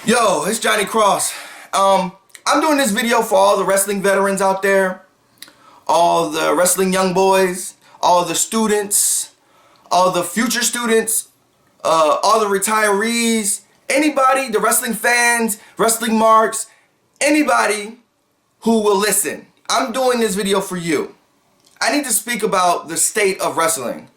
Yo, it's Johnny Cross. I'm doing this video for all the wrestling veterans out there, all the wrestling young boys, all the students, all the future students, all the retirees, anybody, the wrestling fans, wrestling marks, anybody who will listen. I'm doing this video for you. I need to speak about the state of wrestling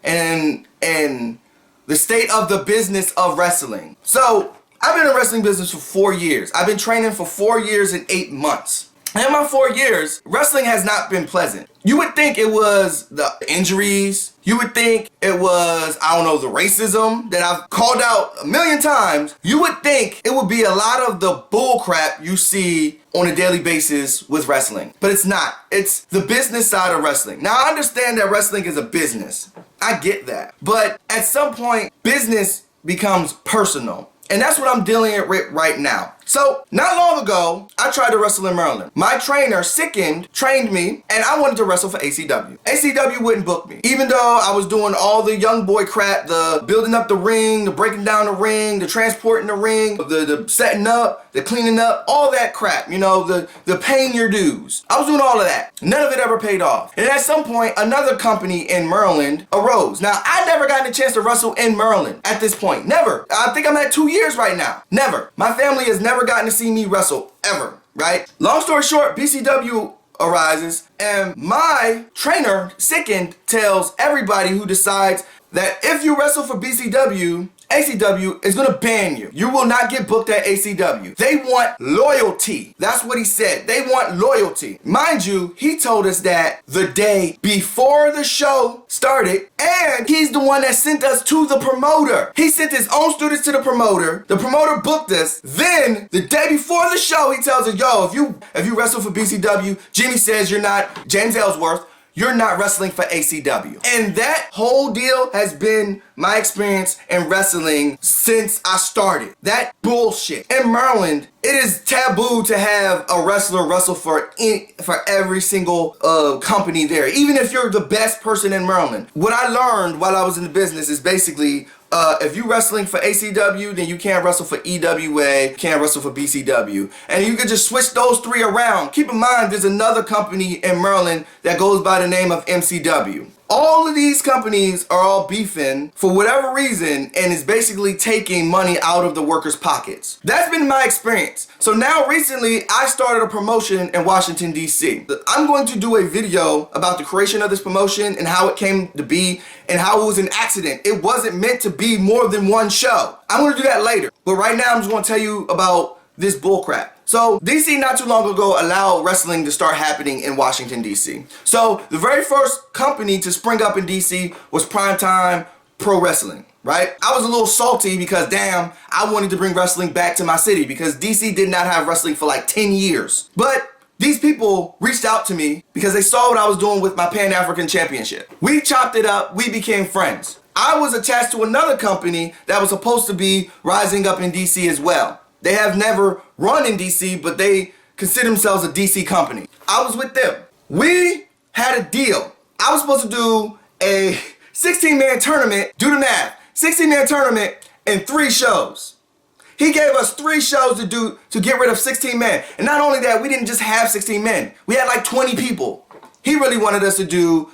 and the state of the business of wrestling. So, I've been in the wrestling business for 4 years. I've been training for 4 years and 8 months. And in my 4 years, wrestling has not been pleasant. You would think it was the injuries. You would think it was, the racism that I've called out a million times. You would think it would be a lot of the bull crap you see on a daily basis with wrestling. But it's not. It's the business side of wrestling. Now, I understand that wrestling is a business. I get that. But at some point, business becomes personal. And that's what I'm dealing with right now. So, not long ago, I tried to wrestle in Maryland. My trainer, Sickened, trained me, and I wanted to wrestle for ACW. ACW wouldn't book me. Even though I was doing all the young boy crap, the building up the ring, the breaking down the ring, the transporting the ring, the setting up, the cleaning up, all that crap, the paying your dues. I was doing all of that. None of it ever paid off. And at some point, another company in Maryland arose. Now, I never gotten a chance to wrestle in Maryland at this point. Never. I think I'm at 2 years right now. Never. My family has never gotten to see me wrestle, ever, right? Long story short, BCW arises, and my trainer, Sickened, tells everybody who decides that if you wrestle for BCW, ACW is gonna ban you. You will not get booked at ACW. They want loyalty. That's what he said. They want loyalty. Mind you, he told us that the day before the show started, and he's the one that sent us to the promoter. He sent his own students to the promoter. The promoter booked us. Then, the day before the show, he tells us, yo, if you wrestle for BCW, Jimmy says you're not, James Ellsworth, you're not wrestling for ACW. And that whole deal has been my experience in wrestling since I started. That bullshit. In Maryland, it is taboo to have a wrestler wrestle for every single company there, even if you're the best person in Maryland. What I learned while I was in the business is basically, if you're wrestling for ACW, then you can't wrestle for EWA, can't wrestle for BCW. And you can just switch those three around. Keep in mind, there's another company in Maryland that goes by the name of MCW. All of these companies are all beefing for whatever reason and is basically taking money out of the workers' pockets. That's been my experience. So now recently, I started a promotion in Washington, D.C. I'm going to do a video about the creation of this promotion and how it came to be and how it was an accident. It wasn't meant to be more than one show. I'm going to do that later. But right now, I'm just going to tell you about this bullcrap. So, DC not too long ago allowed wrestling to start happening in Washington, D.C. So, the very first company to spring up in D.C. was Primetime Pro Wrestling, right? I was a little salty because, damn, I wanted to bring wrestling back to my city because DC did not have wrestling for like 10 years. But these people reached out to me because they saw what I was doing with my Pan-African Championship. We chopped it up. We became friends. I was attached to another company that was supposed to be rising up in DC as well. They have never run in DC, but they consider themselves a DC company. I was with them. We had a deal. I was supposed to do a 16-man tournament, do the math, 16-man tournament in 3 shows. He gave us 3 shows to get rid of 16 men. And not only that, we didn't just have 16 men. We had like 20 people. He really wanted us to do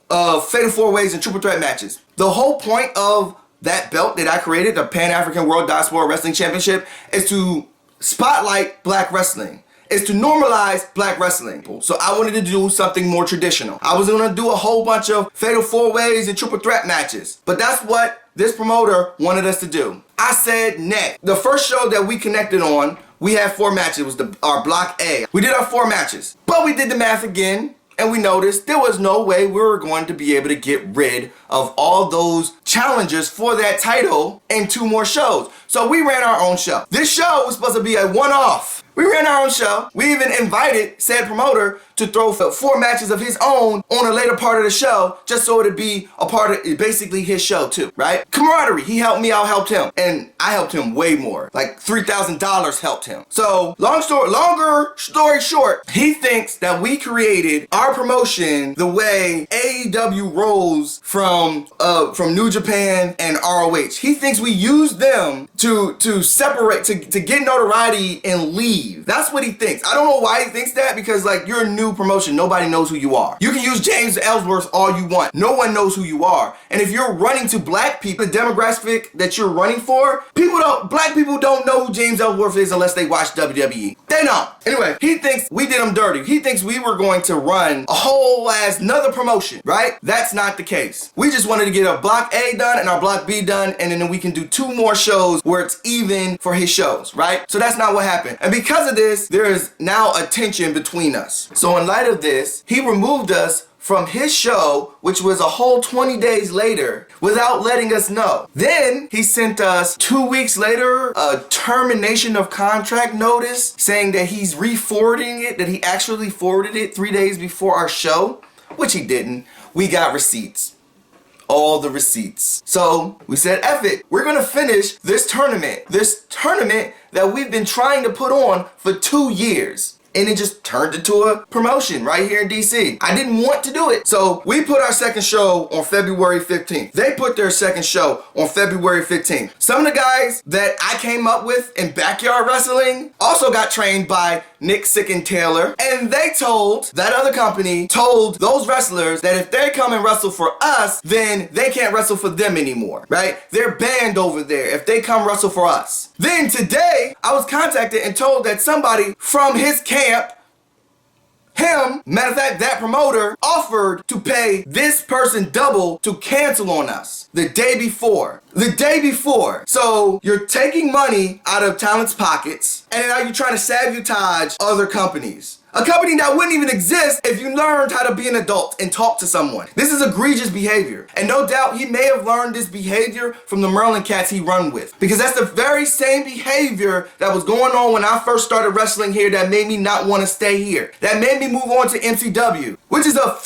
fatal 4-ways and triple threat matches. The whole point of that belt that I created, the Pan-African World Diaspora Wrestling Championship, is to spotlight black wrestling. Is to normalize black wrestling. So I wanted to do something more traditional. I was gonna do a whole bunch of fatal 4-ways and triple threat matches. But that's what this promoter wanted us to do. I said nay. The first show that we connected on, we had 4 matches. It was our Block A. We did our 4 matches. But we did the math again. And we noticed there was no way we were going to be able to get rid of all those challengers for that title in 2 more shows. So we ran our own show. This show was supposed to be a one-off. We ran our own show. We even invited said promoter to throw 4 matches of his own on a later part of the show, just so it'd be a part of basically his show too, right? Camaraderie. He helped me, I helped him. And I I helped him way more. Like $3,000 helped him. So longer story short, he thinks that we created our promotion the way AEW rolls from New Japan and ROH. He thinks we used them to separate, to get notoriety and leave. That's what he thinks. I don't know why he thinks that, because like, you're a new promotion. Nobody knows who you are. You can use James Ellsworth all you want. No one knows who you are. And if you're running to black people, the demographic that you're running for, black people don't know who James Ellsworth is unless they watch WWE. They don't. Anyway, he thinks we did him dirty. He thinks we were going to run a whole ass another promotion, right? That's not the case. We just wanted to get our Block A done and our Block B done, and then we can do 2 more shows where it's even for his shows, right? So that's not what happened. And because of this, there is now a tension between us. So in light of this, he removed us from his show, which was a whole 20 days later, without letting us know. Then he sent us 2 weeks later a termination of contract notice saying that he's re-forwarding it, that he actually forwarded it 3 days before our show, which he didn't. We got receipts. All the receipts. So we said, F it. We're gonna finish this tournament that we've been trying to put on for 2 years. And it just turned into a promotion right here in DC. I didn't want to do it. So we put our second show on February 15th. They put their second show on February 15th. Some of the guys that I came up with in backyard wrestling also got trained by Nick Sick and Taylor. And they told, that other company told those wrestlers that if they come and wrestle for us, then they can't wrestle for them anymore, right? They're banned over there if they come wrestle for us. Then today, I was contacted and told that somebody from his camp, matter of fact, that promoter offered to pay this person double to cancel on us the day before. The day before. So you're taking money out of talent's pockets, and now you're trying to sabotage other companies. A company that wouldn't even exist if you learned how to be an adult and talk to someone. This is egregious behavior. And no doubt he may have learned this behavior from the Marylan cats he run with. Because that's the very same behavior that was going on when I first started wrestling here that made me not want to stay here. That made me move on to MCW. Which is a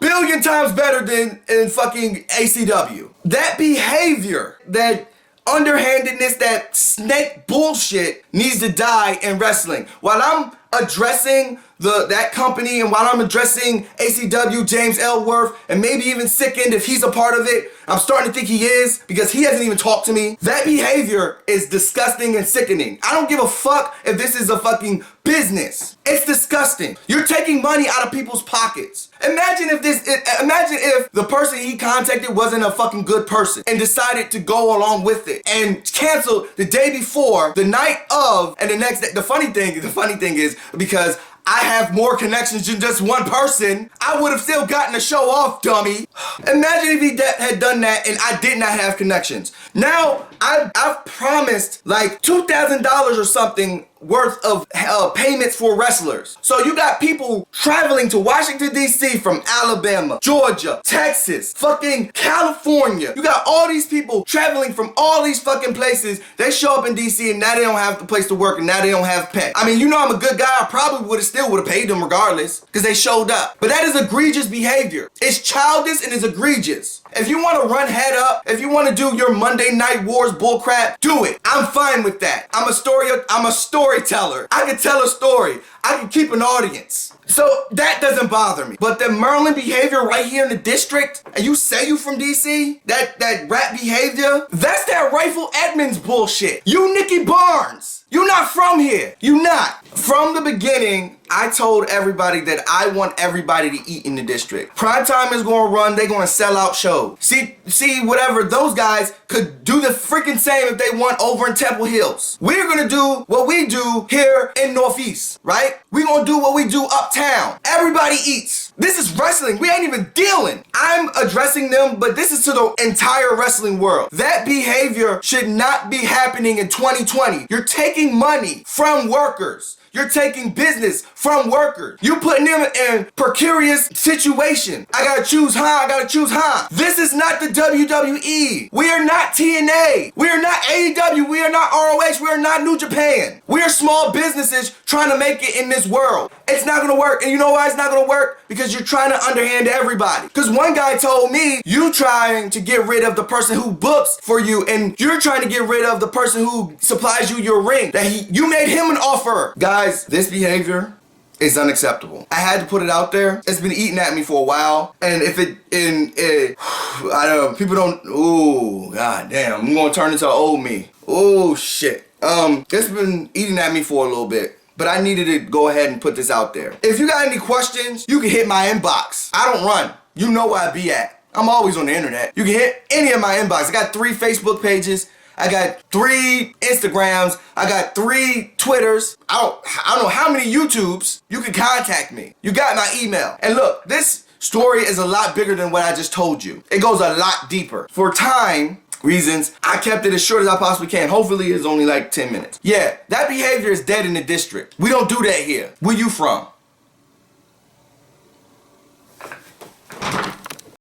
billion times better than fucking ACW. That behavior, that underhandedness, that snake bullshit needs to die in wrestling. While I'm addressing that company, and while I'm addressing ACW, James Ellsworth, and maybe even Sickened if he's a part of it, I'm starting to think he is, because he hasn't even talked to me. That behavior is disgusting and sickening. I don't give a fuck if this is a fucking business. It's disgusting. You're taking money out of people's pockets. Imagine if the person he contacted wasn't a fucking good person and decided to go along with it and canceled the day before, the night of, and the next day. The funny thing is, because I have more connections than just one person, I would have still gotten the show off, dummy. Imagine if he had done that and I did not have connections. Now, I've promised like $2,000 or something worth of payments for wrestlers. So you got people traveling to Washington, D.C. from Alabama, Georgia, Texas, fucking California. You got all these people traveling from all these fucking places. They show up in D.C. and now they don't have the place to work and now they don't have pay. I mean, you know I'm a good guy. I probably still would have paid them regardless because they showed up. But that is egregious behavior. It's childish and it's egregious. If you want to run head up, if you want to do your Monday Night Wars bullcrap, do it. I'm fine with that. I'm a storyteller. I can tell a story. I can keep an audience. So that doesn't bother me. But the Marylan behavior right here in the district, and you say you from DC, that rap behavior, that's that Rifle Edmonds bullshit. You Nicky Barnes. You're not from here. You not. From the beginning, I told everybody that I want everybody to eat in the district. Primetime is going to run. They're going to sell out shows. See, whatever, those guys could do the freaking same if they want over in Temple Hills. We're going to do what we do here in Northeast, right? We're going to do what we do uptown. Everybody eats. This is wrestling. We ain't even dealing. I'm addressing them, but this is to the entire wrestling world. That behavior should not be happening in 2020. You're taking money from workers. You're taking business from workers. You're putting them in precarious situation. I gotta choose This is not the WWE. We are not TNA. We are not AEW. AEW, we are not ROH, we are not New Japan. We are small businesses trying to make it in this world. It's not gonna work, and you know why it's not gonna work? Because you're trying to underhand everybody. Because one guy told me, you trying to get rid of the person who books for you, and you're trying to get rid of the person who supplies you your ring. You made him an offer. Guys, this behavior is unacceptable. I had to put it out there. It's been eating at me for a while, and I don't know, people don't, ooh, god damn, I'm gonna turn into old me. Oh shit. It's been eating at me for a little bit, but I needed to go ahead and put this out there. If you got any questions, you can hit my inbox. I don't run. You know where I be at. I'm always on the internet. You can hit any of my inbox. I got 3 Facebook pages. I got 3 Instagrams. I got 3 Twitters. I don't know how many YouTubes. You can contact me. You got my email. And look, this story is a lot bigger than what I just told you. It goes a lot deeper. For time reasons, I kept it as short as I possibly can. Hopefully it's only like 10 minutes. Yeah, that behavior is dead in the district. We don't do that here. Where you from?